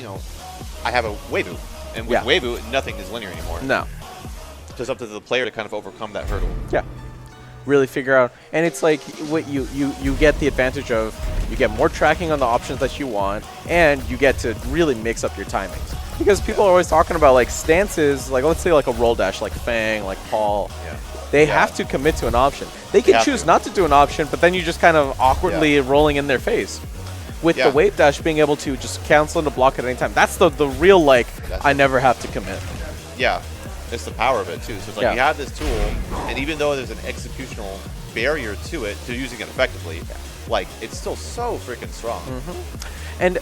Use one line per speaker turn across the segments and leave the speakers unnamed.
you know, I have a Weibo, and with Weibo, nothing is linear anymore.
No.
So it's up to the player to kind of overcome that hurdle.
Yeah. Really figure out, and it's like what you get the advantage of, you get more tracking on the options that you want, and you get to really mix up your timings. Because people are always talking about like stances, like let's say like a roll dash, like Fang, like Paul.
Yeah.
They have to commit to an option. They can choose not to do an option, but then you just kind of awkwardly rolling in their face. With the wave dash being able to just cancel and block at any time, that's the real like I never have to commit.
Yeah. It's the power of it too. So it's like you have this tool, and even though there's an executional barrier to it, to using it effectively, like it's still so freaking strong.
And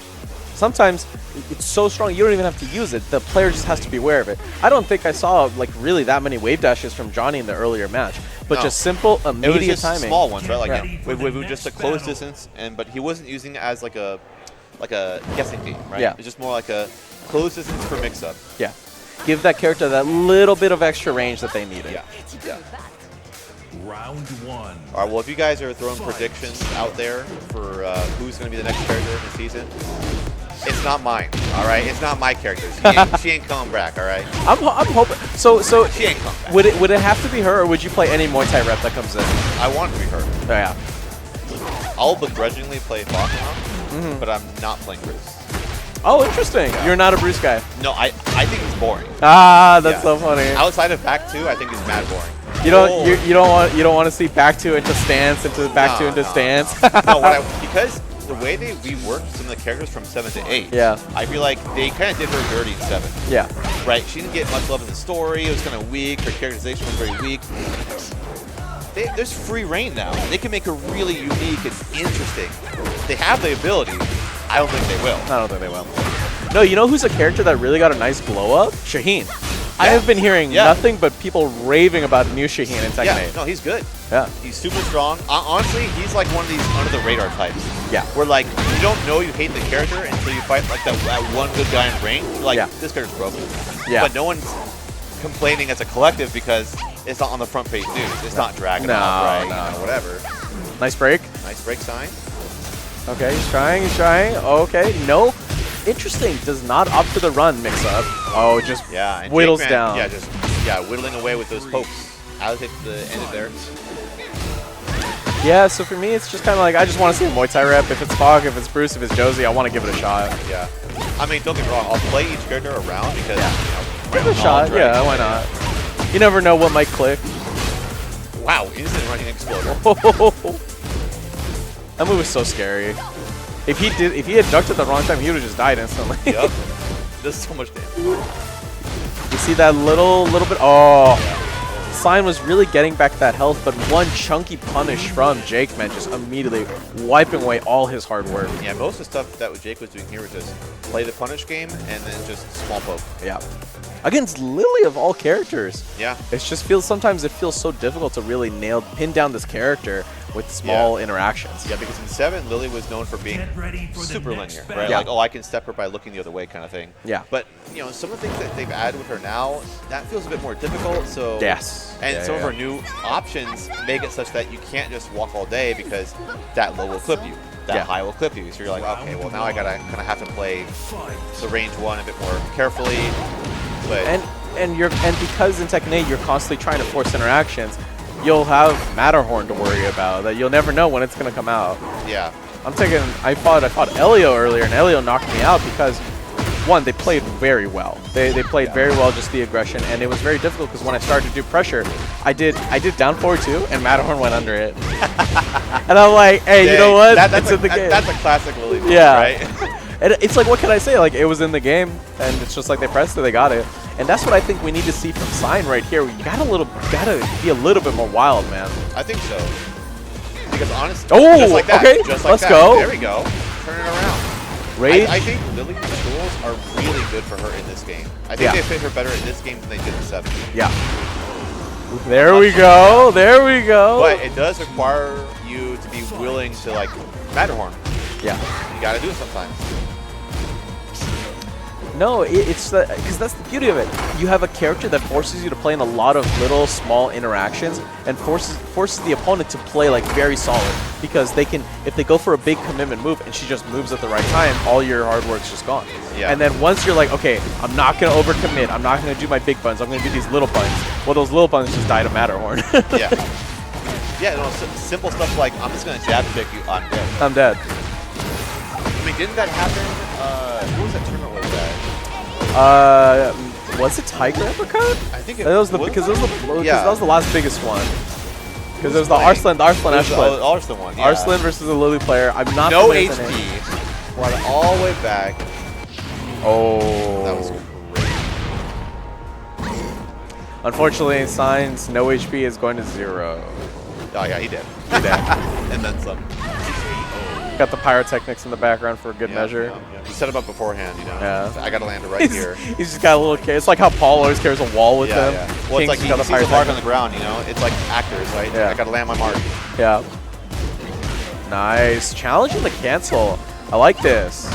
sometimes it's so strong you don't even have to use it. The player just has to be aware of it. I don't think I saw like really that many wave dashes from Johnny in the earlier match, but just simple immediate
it was just
timing.
Small ones, right? Like with just a close distance, but he wasn't using it as like a guessing game, right?
Yeah.
It's just more like a close distance for mix up.
Yeah. Give that character that little bit of extra range that they needed.
Yeah.
Round 1.
All right, well, if you guys are throwing predictions out there for who's going to be the next character in the season, it's not mine, all right? It's not my character. She ain't coming back, all right?
I'm hoping. So
she ain't coming back.
Would it have to be her, or would you play any Muay Thai rep that comes in?
I want it to be her.
Oh, yeah.
I'll begrudgingly play Faulkner, but I'm not playing Bruce.
Oh, interesting. You're not a Bruce guy.
No, I think he's boring.
Ah, that's so funny.
Outside of back 2, I think he's mad boring.
You don't want to see back 2 into stance into back 2 into stance.
No, because the way we worked some of the characters from 7 to 8, I feel like they kind of did her dirty in 7.
Yeah.
Right. She didn't get much love in the story. It was kind of weak. Her characterization was very weak. There's free reign now. They can make her really unique and interesting. They have the ability. I don't think they will.
I don't think they will. No, you know who's a character that really got a nice blow up? Shaheen. I have been hearing nothing but people raving about new Shaheen in Tekken 8.
No, he's good.
Yeah.
He's super strong. Honestly, he's like one of these under the radar types.
Yeah.
Where like you don't know you hate the character until you fight like that one good guy in rank. You're like, this character's broken.
Yeah.
But no one's complaining as a collective because it's not on the front page news. It's not dragging out, right? You know, whatever.
Nice break.
Nice break sign.
Okay, he's trying. Okay, no. Interesting. Does not opt for the run mix up. Oh, just whittles down.
Yeah, just whittling away with those pokes. I'll take the end of there.
Yeah, so for me, it's just kind of like I just want to see a Muay Thai rep. If it's Fog, if it's Bruce, if it's Josie, I want to give it a shot.
Yeah. I mean, don't get me wrong. I'll play each character around because,
give it a shot. Yeah, why not? You never know what might click.
Wow, instant running exploder.
That move was so scary. If he had ducked at the wrong time, he would have just died instantly.
Yep. Does so much damage.
You see that little bit? Oh. Sine was really getting back that health, but one chunky punish from JAKEMAN just immediately wiping away all his hard work.
Yeah, most of the stuff that Jake was doing here was just play the punish game and then just small poke.
Yeah. Against LILI of all characters.
Yeah.
Sometimes it feels so difficult to really pin down this character with small interactions.
Yeah, because in 7, LILI was known for being super linear, right?
Yeah.
Like, oh, I can step her by looking the other way kind of thing.
Yeah.
But, you know, some of the things that they've added with her now, that feels a bit more difficult, so...
Yes.
And some of her new options make it such that you can't just walk all day because that low will clip you. That high will clip you. So you're like, okay, well, now I gotta kind of have to play the range 1 a bit more carefully. But
and because in Tekken 8 you're constantly trying to force interactions, you'll have Matterhorn to worry about that you'll never know when it's gonna come out.
Yeah.
I fought Elio earlier, and Elio knocked me out because one, they played very well. They played very well, just the aggression, and it was very difficult because when I started to do pressure, I did down forward 2, and Matterhorn went under it. And I'm like, hey, you know what? That's in the game.
That's a classic Lily move,
yeah.
Right?
And it's like, what can I say? Like, it was in the game, and it's just like they pressed it, they got it. And that's what I think we need to see from Sine right here. You gotta be a little bit more wild, man.
I think so. Because honestly,
oh,
just like that,
okay,
just like
let's
that.
go.
There we go. Turn it around.
Rage.
I think Lily's tools are really good for her in this game. I think they fit her better in this game than they did in 7.
Yeah. There we go. There we go.
But it does require you to be willing to, like, Matterhorn.
Yeah.
You gotta do it sometimes.
No, it's because that's the beauty of it. You have a character that forces you to play in a lot of little, small interactions and forces the opponent to play like very solid. because they can, if they go for a big commitment move and she just moves at the right time, all your hard work's just gone.
Yeah.
And then once you're like, okay, I'm not going to overcommit, I'm not going to do my big buns, I'm going to do these little buns. Well, those little buns just die to Matterhorn.
Yeah. Yeah, no, simple stuff like, I'm just going to jab kick you, I'm dead.
I'm dead.
I mean, didn't that happen? What was that tournament was that?
Was it Tiger Uppercut?
I think it
was
was.
because
Yeah.
that was the last biggest one. Because it was the
playing?
Arslan Ashland.
Arslan one, yeah.
Arslan versus a Lily player. I'm not
No
familiar with the name.
HP. Brought it all the way back.
Oh.
That was great.
Unfortunately, Sine's no HP is going to 0.
Oh, yeah, he did.
He did.
And then some.
Got the pyrotechnics in the background for a good measure.
Yeah. He set him up beforehand, you know.
Yeah.
I got to land it right here.
He's just got a little care. It's like how Paul always carries a wall with him.
Yeah. Well, it's like he
got the
sees a mark on
pyrotechnics.
the ground, you know. It's like actors, right?
Yeah.
I got to land my mark.
Yeah. Nice. Challenging the cancel. I like this.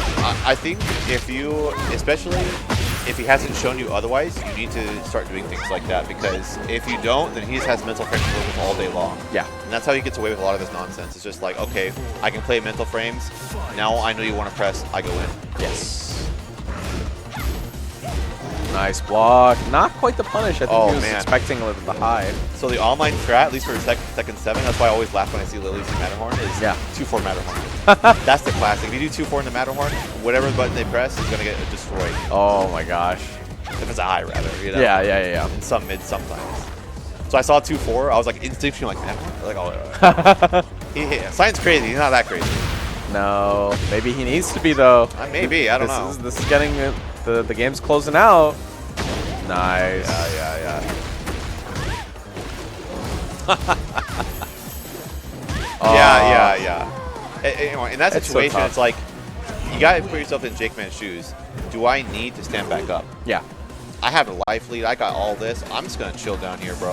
I think if you, especially if he hasn't shown you otherwise, you need to start doing things like that, because if you don't, then he just has mental frames to work with all day long.
Yeah.
And that's how he gets away with a lot of this nonsense. It's just like, okay, I can play mental frames. Now I know you want to press, I go in.
Yes. Nice block. Not quite the punish. I think
Oh,
he was
man.
expecting a little the hide.
So the online strat, at least for second 7, that's why I always laugh when I see Lily see Matterhorn, is
Yeah.
2-4 Matterhorn. That's the classic. If you do 2-4 in the Matterhorn, whatever button they press is going to get destroyed.
Oh my gosh.
If it's a high, rather. You know?
Yeah.
And some mid sometimes. So I saw 2-4. I was like instinctually like, Matterhorn? Like, oh, Sine's crazy. He's not that crazy.
No. Maybe he needs to be though.
Maybe. I don't know.
This is getting the game's closing out. Nice.
Yeah. Yeah. In that
It's so
situation,
tough.
it's like, you got to put yourself in JAKEMAN's shoes. Do I need to stand back up?
Yeah.
I have a life lead. I got all this. I'm just going to chill down here, bro.